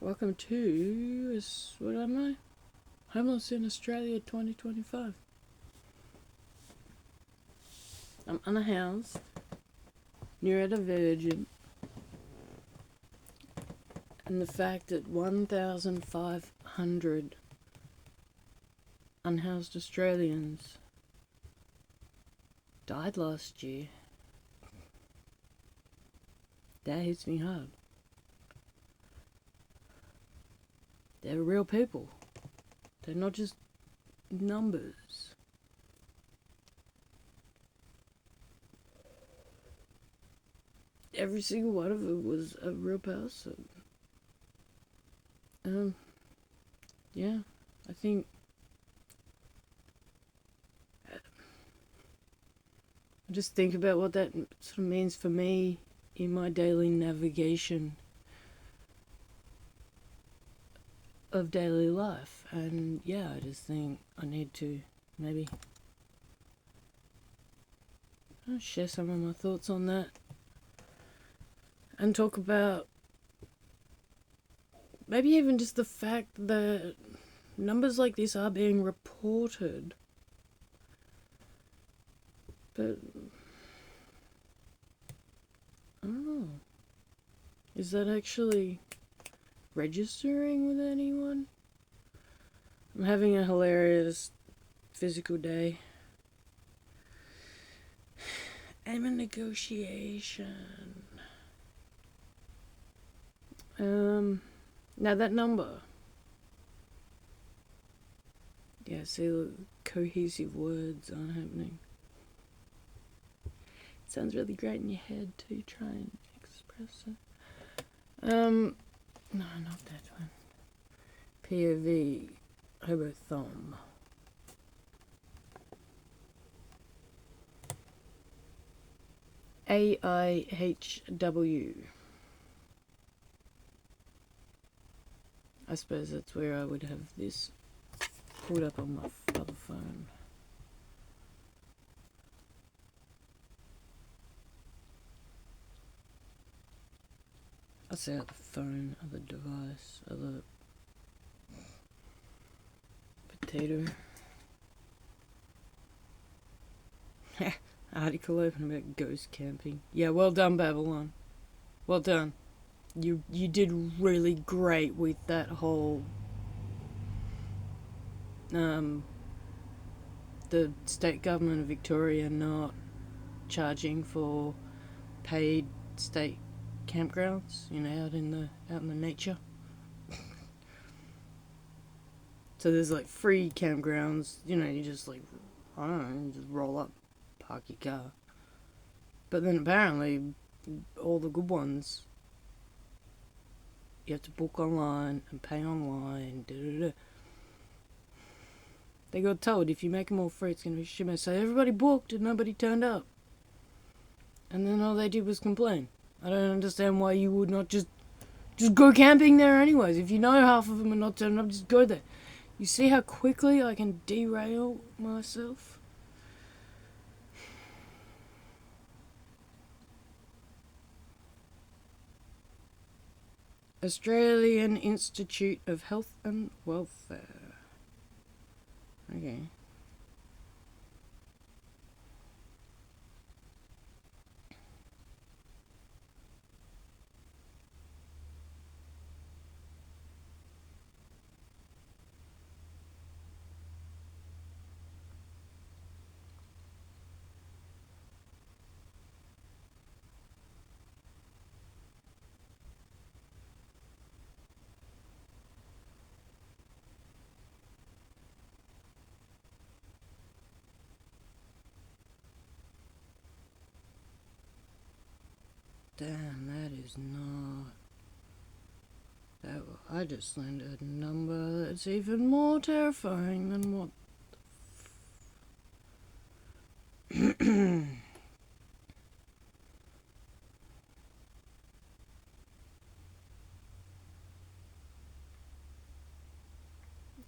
Welcome to, what am I? Homeless in Australia 2025. I'm unhoused, neurodivergent, and the fact that 1,500 unhoused Australians died last year, that hits me hard. They're real people. They're not just numbers. Every single one of them was a real person. Yeah, I think I just think about what that sort of means for me in my daily navigation of daily life, and yeah, I just think I need to maybe share some of my thoughts on that and talk about maybe even just the fact that numbers like this are being reported, but I don't know, is that actually registering with anyone? I'm having a hilarious physical day. I'm in negotiation. Now that number. Yeah, see, look, cohesive words aren't happening. It sounds really great in your head to try and express it. No, not that one. POV, hobo thumb. AIHW. I suppose that's where I would have this pulled up on my other phone. I say other phone, other device, other potato. Article open about ghost camping. Yeah, well done, Babylon. Well done. You did really great with that whole the state government of Victoria not charging for paid state campgrounds, out in the nature. So there's like free campgrounds, you just like, I don't know, you just roll up, park your car. But then apparently all the good ones you have to book online and pay online. They got told if you make them all free, it's going to be shit. So everybody booked and nobody turned up. And then all they did was complain. I don't understand why you would not just go camping there anyways. If you know half of them are not turning up, just go there. You see how quickly I can derail myself? Australian Institute of Health and Welfare. Okay. Damn, that is not... I just learned a number that's even more terrifying than what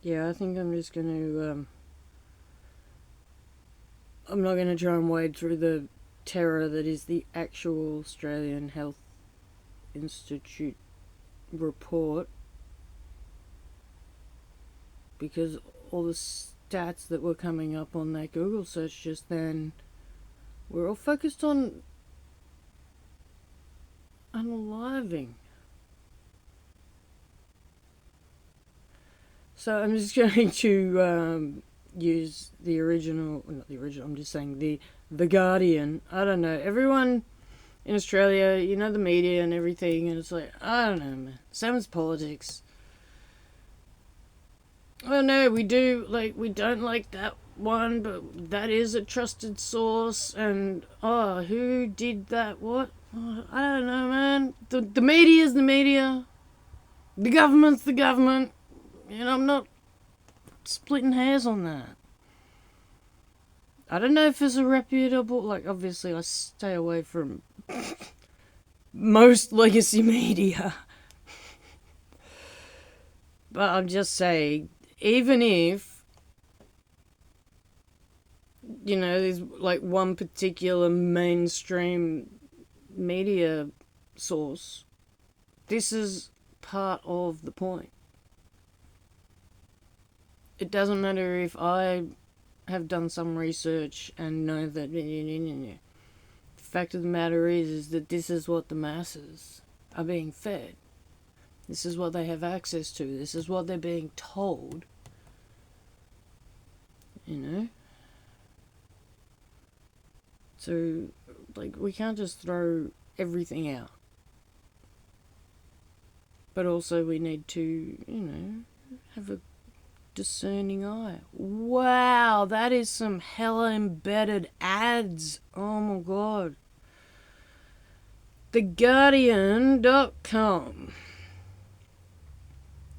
Yeah, I think I'm just going to... I'm not going to try and wade through the terror that is the actual Australian Health Institute report. because all the stats that were coming up on that Google search just then were all focused on unaliving. So I'm just going to use the original, not the original, I'm just saying the Guardian. I don't know, everyone in Australia, you know, the media and everything, and it's like, I don't know, man. Same as politics. Oh no, we don't like that one, but that is a trusted source, and who did that? What? Oh, I don't know, man. The media's the media. The government's the government. You know, I'm not splitting hairs on that. I don't know if it's a reputable, like, obviously I stay away from most legacy media. But I'm just saying, even if, you know, there's like one particular mainstream media source, this is part of the point. It doesn't matter if I have done some research and know that. The fact of the matter is that this is what the masses are being fed. This is what they have access to. This is what they're being told. You know? So, like, we can't just throw everything out. But also we need to, you know, have a discerning eye. Wow, that is some hella embedded ads. Oh my god. TheGuardian.com.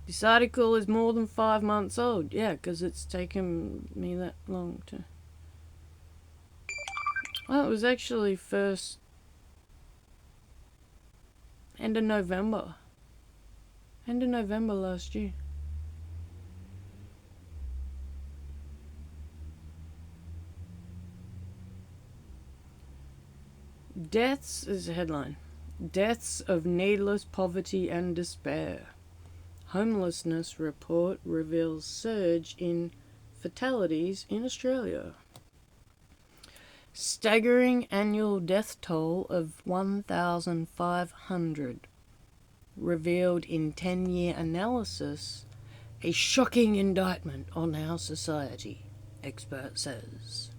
This article is more than 5 months old. Yeah, because it's taken me that long to... Well, it was actually first... End of November. End of November last year. Deaths is a headline. Deaths of needless poverty and despair. Homelessness report reveals surge in fatalities in Australia. Staggering annual death toll of 1,500 revealed in 10-year analysis, a shocking indictment on our society, expert says.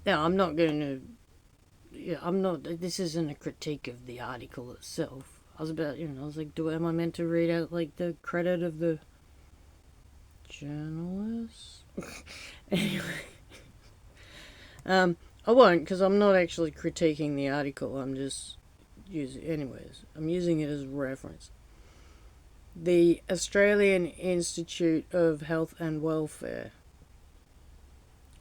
Now, I'm not going to... this isn't a critique of the article itself. I was like, am I meant to read out, like, the credit of the journalist? Anyway. I won't, because I'm not actually critiquing the article. I'm just I'm using it as a reference. The Australian Institute of Health and Welfare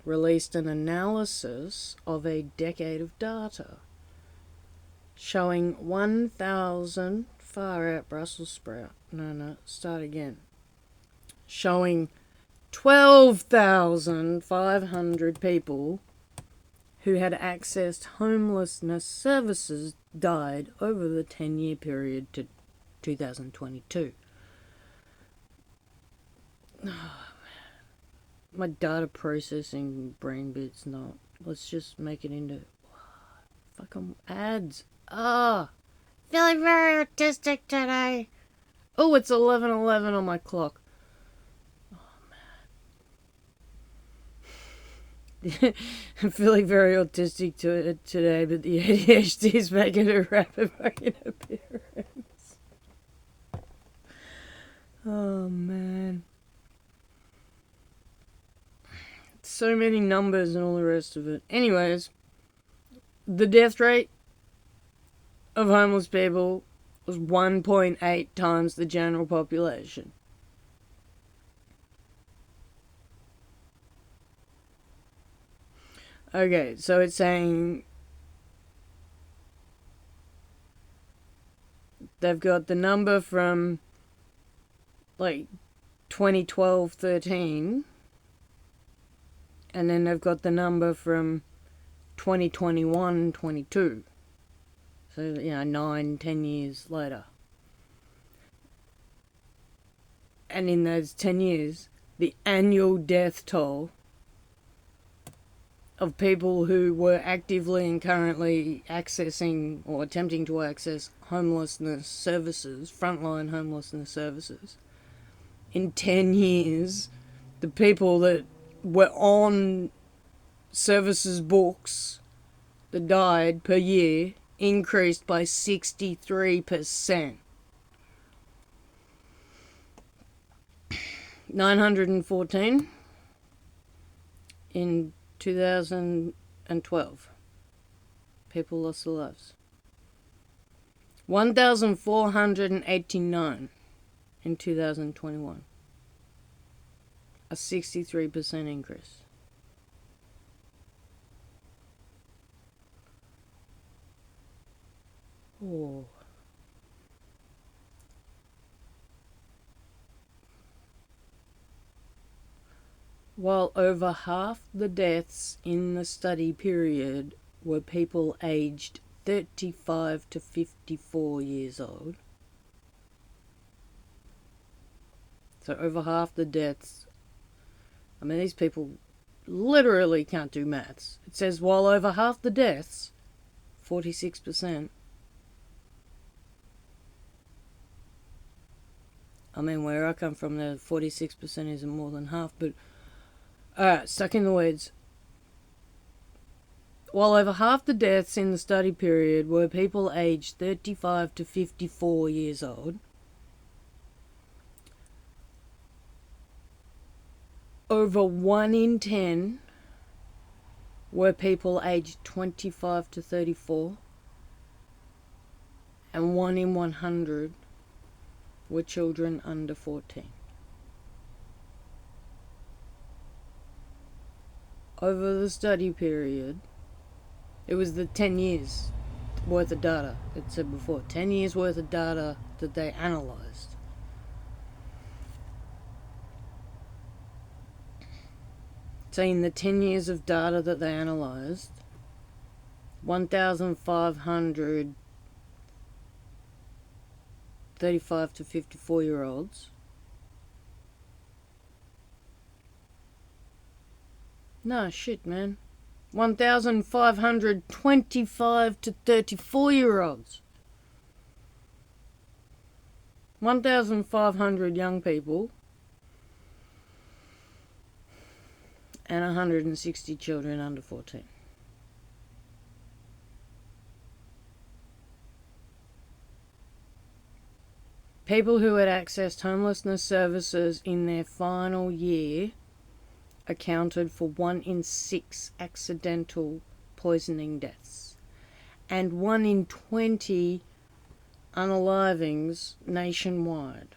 released an analysis of a decade of data showing 1,000 far out Brussels sprout. Start again. Showing 12,500 people who had accessed homelessness services died over the 10-year period to 2022. My data processing brain bit's not. Let's just make it into fucking ads. Feeling very autistic today. Oh, it's 11:11 on my clock. I'm feeling very autistic today, but the ADHD is making a rapid fucking appearance. Oh, man. So many numbers and all the rest of it. Anyways, the death rate of homeless people was 1.8 times the general population. Okay, so it's saying they've got the number from like 2012-13, and then they've got the number from 2021-22. So, 9-10 years later. And in those 10 years, the annual death toll of people who were actively and currently accessing or attempting to access homelessness services, frontline homelessness services, in 10 years, the people that were on services books that died per year increased by 63%. 914 in 2012. People lost their lives. 1,489 in 2021. A 63% increase. Oh. While over half the deaths in the study period were people aged 35 to 54 years old. So over half the deaths, I mean, these people literally can't do maths. It says while over half the deaths, 46%. I mean, where I come from, the 46% isn't more than half, but alright, stuck in the weeds. While over half the deaths in the study period were people aged 35 to 54 years old, over 1 in 10 were people aged 25 to 34, and 1 in 100 were children under 14. Over the study period, it was the 10 years worth of data. It said before, 10 years worth of data that they analysed. So in the 10 years of data that they analysed, 1,500 35 to 54-year-olds. No, shit, man. 1,525 to 34-year-olds. 1,500 young people and 160 children under 14. People who had accessed homelessness services in their final year accounted for 1 in 6 accidental poisoning deaths and 1 in 20 unalivings nationwide.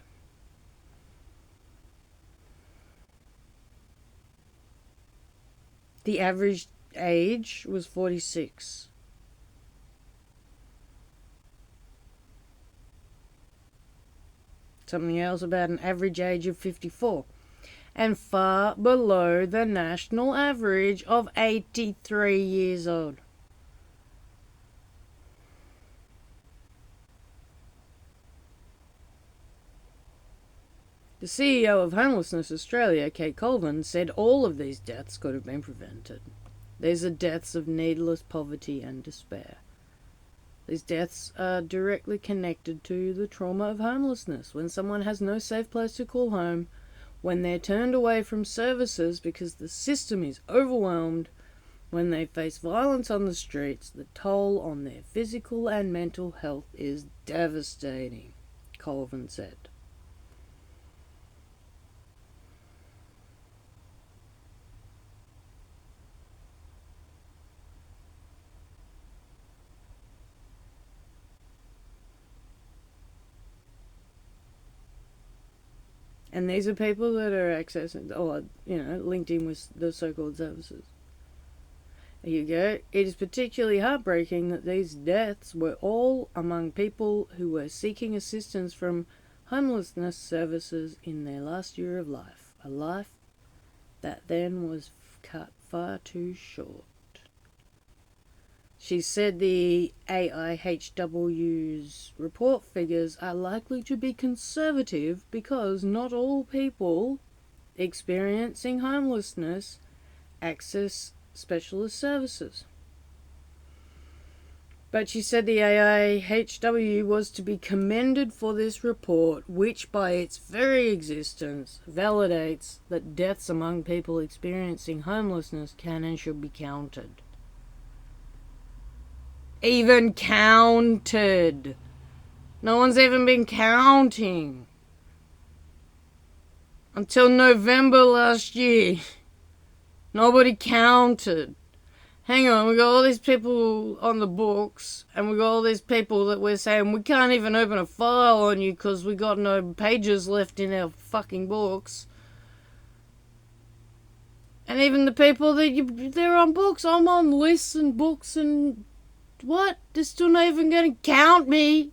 The average age was 46. Something else about an average age of 54. And far below the national average of 83 years old. The CEO of Homelessness Australia, Kate Colvin, said all of these deaths could have been prevented. These are deaths of needless poverty and despair. These deaths are directly connected to the trauma of homelessness. When someone has no safe place to call home, when they're turned away from services because the system is overwhelmed, when they face violence on the streets, the toll on their physical and mental health is devastating, Colvin said. And these are people that are accessing, or, linked in with the so-called services. There you go. It is particularly heartbreaking that these deaths were all among people who were seeking assistance from homelessness services in their last year of life. A life that then was cut far too short. She said the AIHW's report figures are likely to be conservative because not all people experiencing homelessness access specialist services. But she said the AIHW was to be commended for this report, which by its very existence validates that deaths among people experiencing homelessness can and should be counted. Even counted. No one's even been counting. Until November last year, nobody counted. Hang on, we got all these people on the books, and we got all these people that we're saying we can't even open a file on you because we got no pages left in our fucking books. And even the people that they're on books, I'm on lists and books and what? They're still not even gonna count me.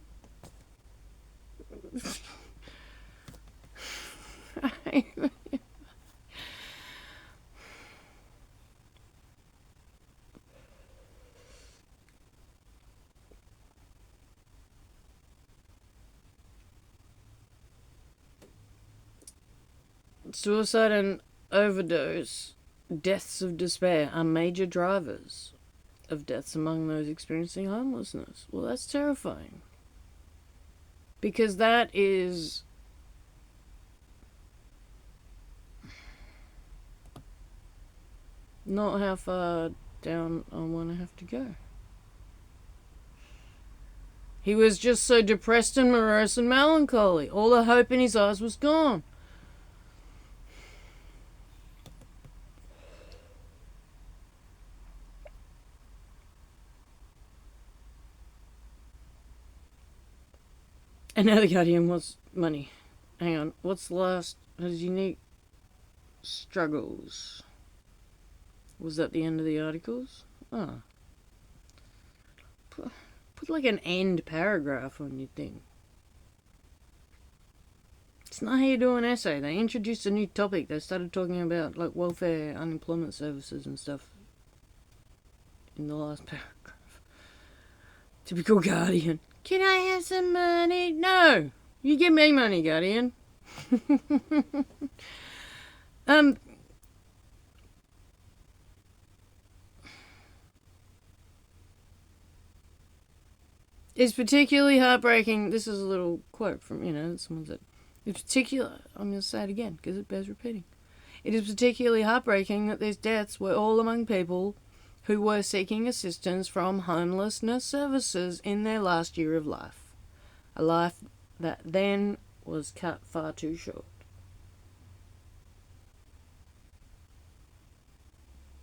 Suicide and overdose deaths of despair are major drivers of deaths among those experiencing homelessness. Well, that's terrifying. Because that is not how far down I want to have to go. He was just so depressed and morose and melancholy. All the hope in his eyes was gone. And now the Guardian wants money. Hang on, what's the last? His unique struggles. Was that the end of the articles? Oh. Put like an end paragraph on your thing. It's not how you do an essay. They introduced a new topic. They started talking about like welfare, unemployment services and stuff in the last paragraph. Typical Guardian. Can I have some money? No! You give me money, Guardian. It's particularly heartbreaking. This is a little quote from, someone said, it's particular, I'm going to say it again because it bears repeating. It is particularly heartbreaking that these deaths were all among people who were seeking assistance from homelessness services in their last year of life. A life that then was cut far too short.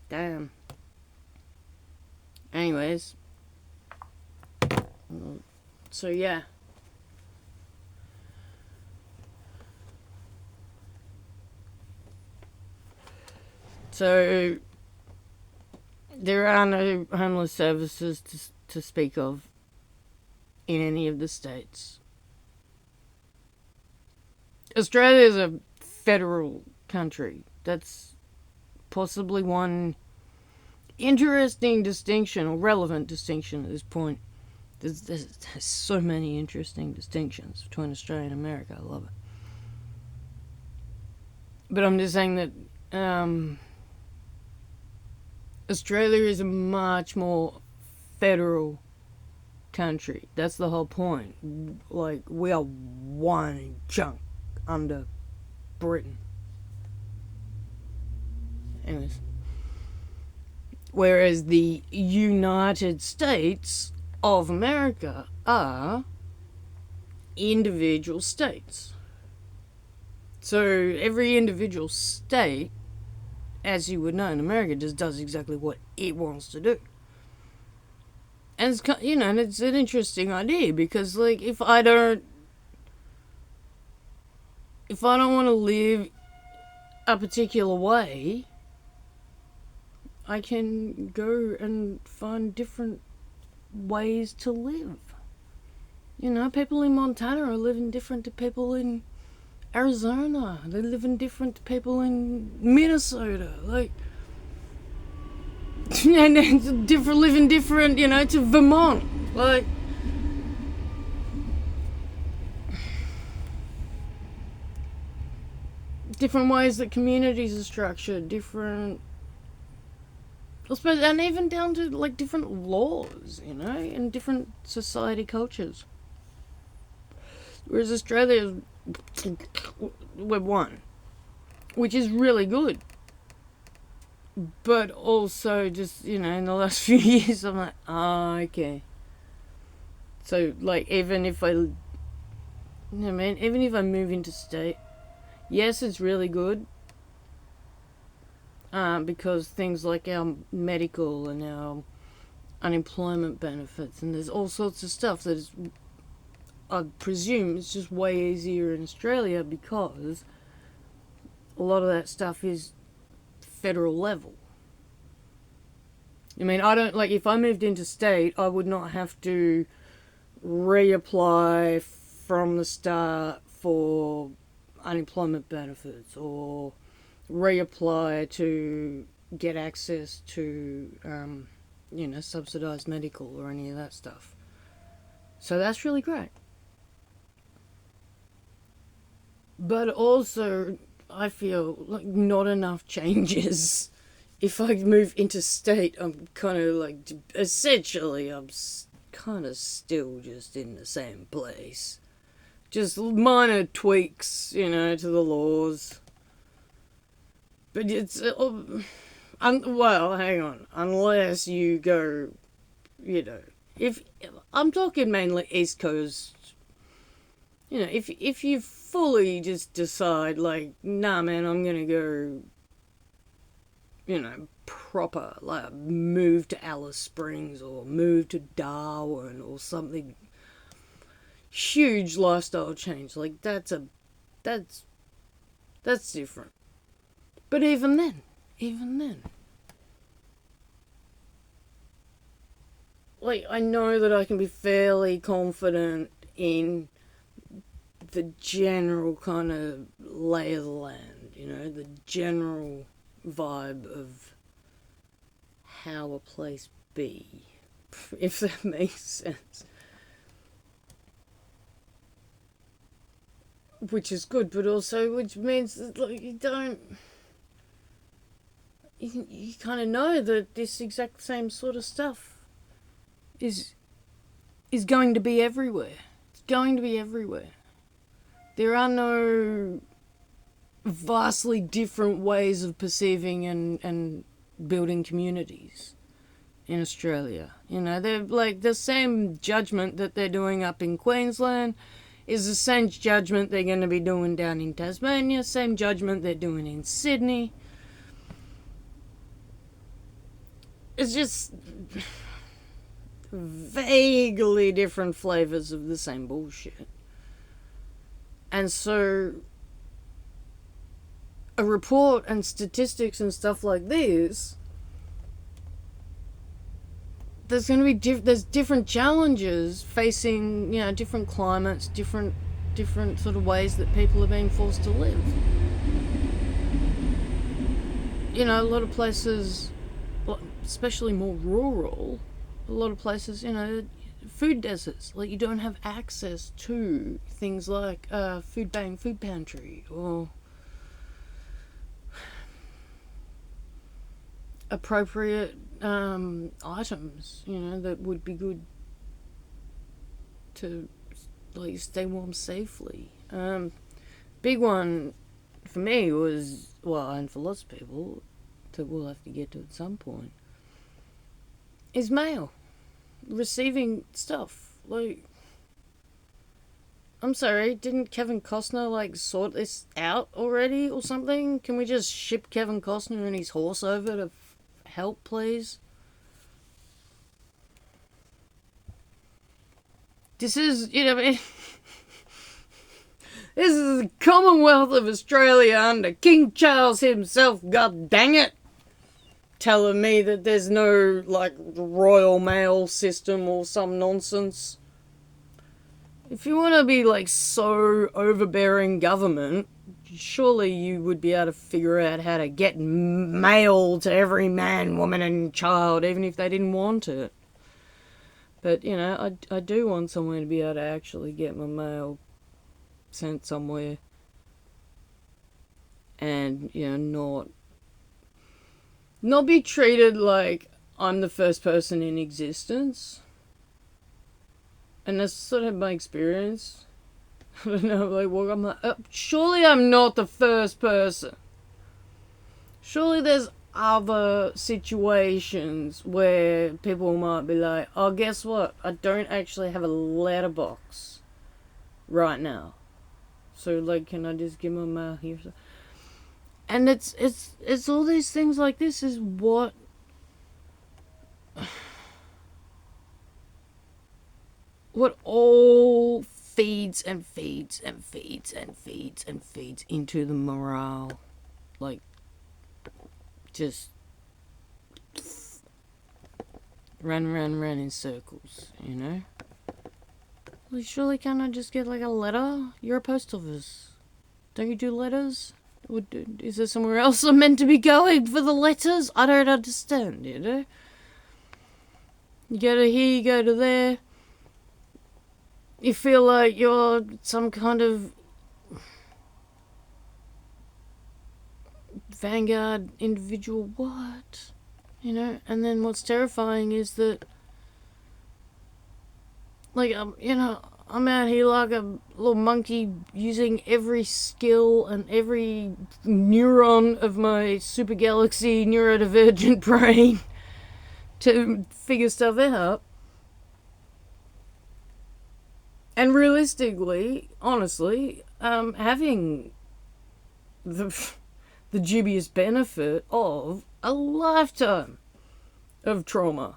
Damn. Anyways. So yeah. So there are no homeless services to speak of in any of the states. Australia is a federal country. That's possibly one interesting distinction, or relevant distinction at this point. There's so many interesting distinctions between Australia and America. I love it. But I'm just saying that Australia is a much more federal country. That's the whole point. Like, we are one chunk under Britain. Anyways. Whereas the United States of America are individual states. So every individual state, as you would know in America, just does exactly what it wants to do. And it's, it's an interesting idea because, like, if I don't want to live a particular way, I can go and find different ways to live. People in Montana are living different to people in Arizona. They're living different to people in Minnesota. Like, And then different, living different, you know, to Vermont. Like, different ways that communities are structured, different, I suppose, and even down to like different laws, you know, in different society cultures. Whereas Australia, we're one, which is really good. But also, just, you know, in the last few years, I'm like, okay. So, like, even if I move into state, yes, it's really good. Because things like our medical and our unemployment benefits, and there's all sorts of stuff that is, I presume, it's just way easier in Australia because a lot of that stuff is federal level. I mean, I don't, like, if I moved into state, I would not have to reapply from the start for unemployment benefits or reapply to get access to, you know, subsidised medical or any of that stuff. So that's really great. But also, I feel like not enough changes. If I move interstate, I'm kind of like, essentially, I'm kind of still just in the same place. Just minor tweaks, you know, to the laws. But it's, well, hang on. Unless you go, you know, if I'm talking mainly East Coast, you know, if you fully just decide, like, nah, man, I'm gonna go, you know, proper, like, move to Alice Springs or move to Darwin or something, huge lifestyle change, like, that's different. But even then, like, I know that I can be fairly confident in the general kind of lay of the land, you know, the general vibe of how a place be, if that makes sense. Which is good, but also which means that, like, you kind of know that this exact same sort of stuff is going to be everywhere. It's going to be everywhere. There are no vastly different ways of perceiving and building communities in Australia. You know, they're like the same judgment that they're doing up in Queensland is the same judgment they're going to be doing down in Tasmania, same judgment they're doing in Sydney. It's just vaguely different flavors of the same bullshit. And so a report and statistics and stuff like this, there's going to be there's different challenges facing, you know, different climates, different sort of ways that people are being forced to live. You know, a lot of places, especially more rural, a lot of places, you know, food deserts. Like, you don't have access to things like food bank, food pantry, or appropriate items, you know, that would be good to, like, stay warm safely. Big one for me was, well, and for lots of people that we'll have to get to at some point, is mail. Receiving stuff. Like, I'm sorry, didn't Kevin Costner, like, sort this out already or something? Can we just ship Kevin Costner and his horse over to help, please? This is, you know, this is the Commonwealth of Australia under King Charles himself, god dang it! Telling me that there's no, like, Royal Mail system or some nonsense. If you want to be, like, so overbearing government, surely you would be able to figure out how to get mail to every man, woman, and child, even if they didn't want it. But, you know, I do want somewhere to be able to actually get my mail sent somewhere. And, you know, not be treated like I'm the first person in existence. And that's sort of my experience. I don't know, like, well, I'm like, surely I'm not the first person. Surely there's other situations where people might be like, oh, guess what? I don't actually have a letterbox right now. So, like, can I just give my mail here? And it's all these things like this is what all feeds and feeds and feeds and feeds and feeds into the morale. Like, just run in circles, you know? Well, surely can't I just get, like, a letter? You're a post office. Don't you do letters? Is there somewhere else I'm meant to be going for the letters? I don't understand, you know? You go to here, you go to there. You feel like you're some kind of vanguard individual. What? You know? And then what's terrifying is that, like, you know, I'm out here like a little monkey using every skill and every neuron of my super galaxy neurodivergent brain to figure stuff out. And realistically, honestly, having the dubious benefit of a lifetime of trauma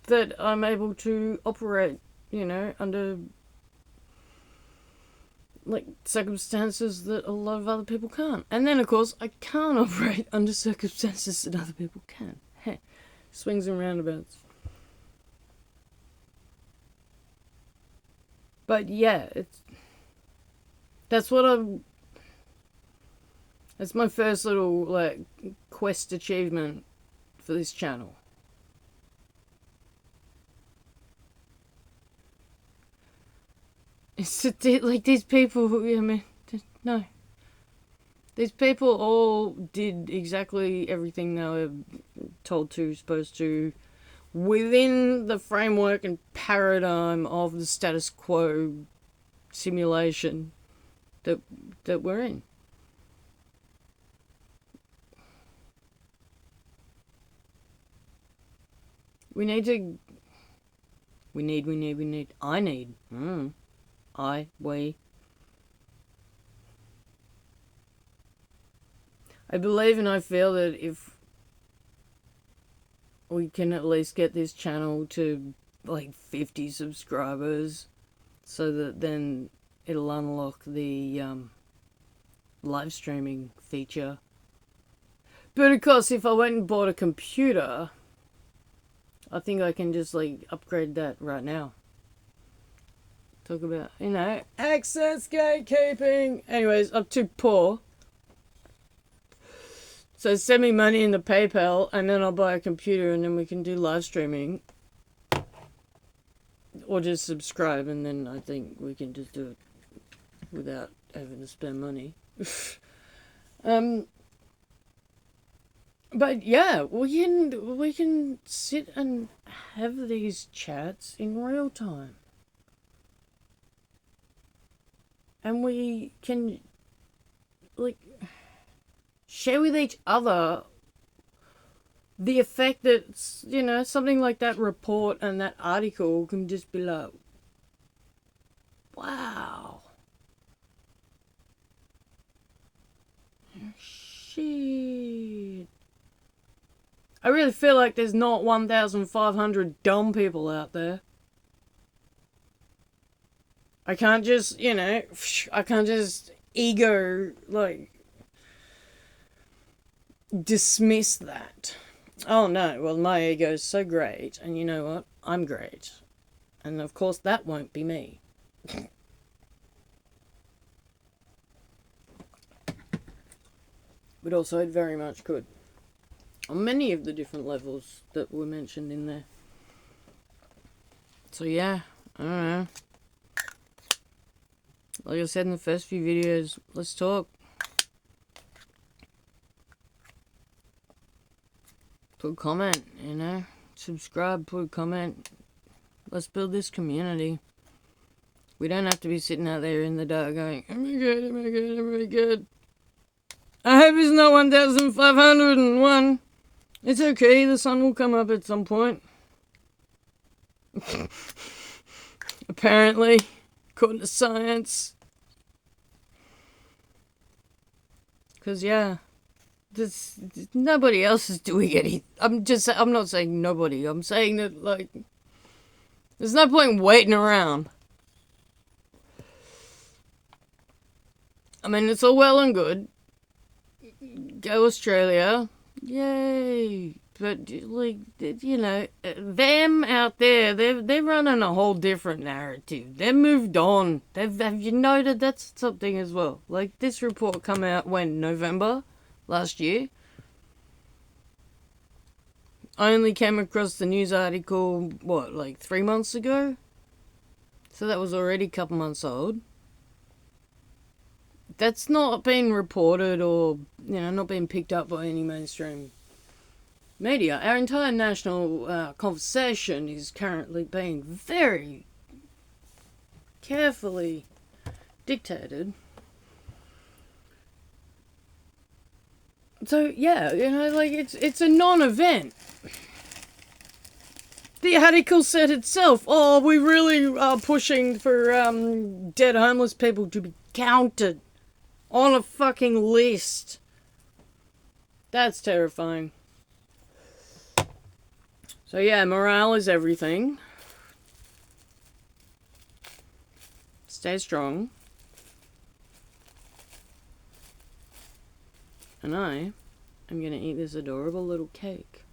that I'm able to operate, you know, under, like, circumstances that a lot of other people can't. And then, of course, I can't operate under circumstances that other people can. Heh. Swings and roundabouts. But yeah, that's my first little, like, quest achievement for this channel. It's like these people who, I mean, no. These people all did exactly everything they were supposed to, within the framework and paradigm of the status quo simulation that we're in. I believe and I feel that if we can at least get this channel to, like, 50 subscribers, so that then it'll unlock the live streaming feature. But of course, if I went and bought a computer, I think I can just, like, upgrade that right now. Talk about, you know, access gatekeeping. Anyways, I'm too poor. So send me money in the PayPal, and then I'll buy a computer, and then we can do live streaming. Or just subscribe, and then I think we can just do it without having to spend money. But yeah, we can sit and have these chats in real time. And we can, like, share with each other the effect that, you know, something like that report and that article can just be like, wow. Shit. I really feel like there's not 1,500 dumb people out there. I can't just, you know, I can't just ego, like, dismiss that. Oh no, well, my ego is so great, and you know what? I'm great. And of course that won't be me. but also it very much could. On many of the different levels that were mentioned in there. So yeah, I don't know. Like I said in the first few videos, let's talk. Put a comment, you know. Subscribe, put a comment. Let's build this community. We don't have to be sitting out there in the dark going, oh my god, oh my god, oh my god. I hope it's not 1501. It's okay, the sun will come up at some point. Apparently, according to science. Because, yeah, nobody else is doing anything. I'm not saying nobody. I'm saying that, like, there's no point waiting around. I mean, it's all well and good. Go Australia. Yay. But, like, you know, them out there, they're running a whole different narrative. They've moved on. Have you noted that's something as well? Like, this report come out when? November last year? I only came across the news article, what, like 3 months ago? So that was already a couple months old. That's not been reported or, you know, not being picked up by any mainstream media. Our entire national conversation is currently being very carefully dictated. So, yeah, you know, like, it's a non-event. The article said itself, oh, we really are pushing for dead homeless people to be counted on a fucking list. That's terrifying. So yeah, morale is everything. Stay strong. And I am going to eat this adorable little cake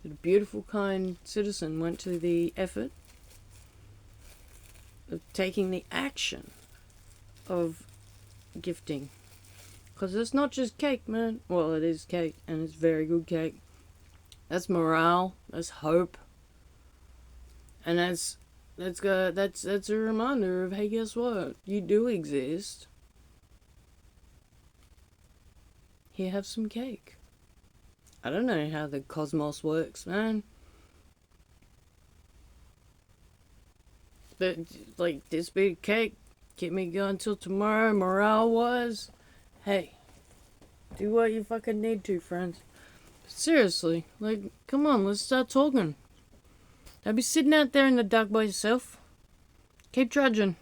that a beautiful, kind citizen went to the effort of taking the action of gifting. Because it's not just cake, man. Well, it is cake, and it's very good cake. That's morale. That's hope. And that's a reminder of, hey, guess what? You do exist. Here, have some cake. I don't know how the cosmos works, man. But, like, this big cake, keep me going till tomorrow, morale-wise. Hey, do what you fucking need to, friends. Seriously, like, come on, let's start talking. Don't be sitting out there in the dark by yourself. Keep trudging.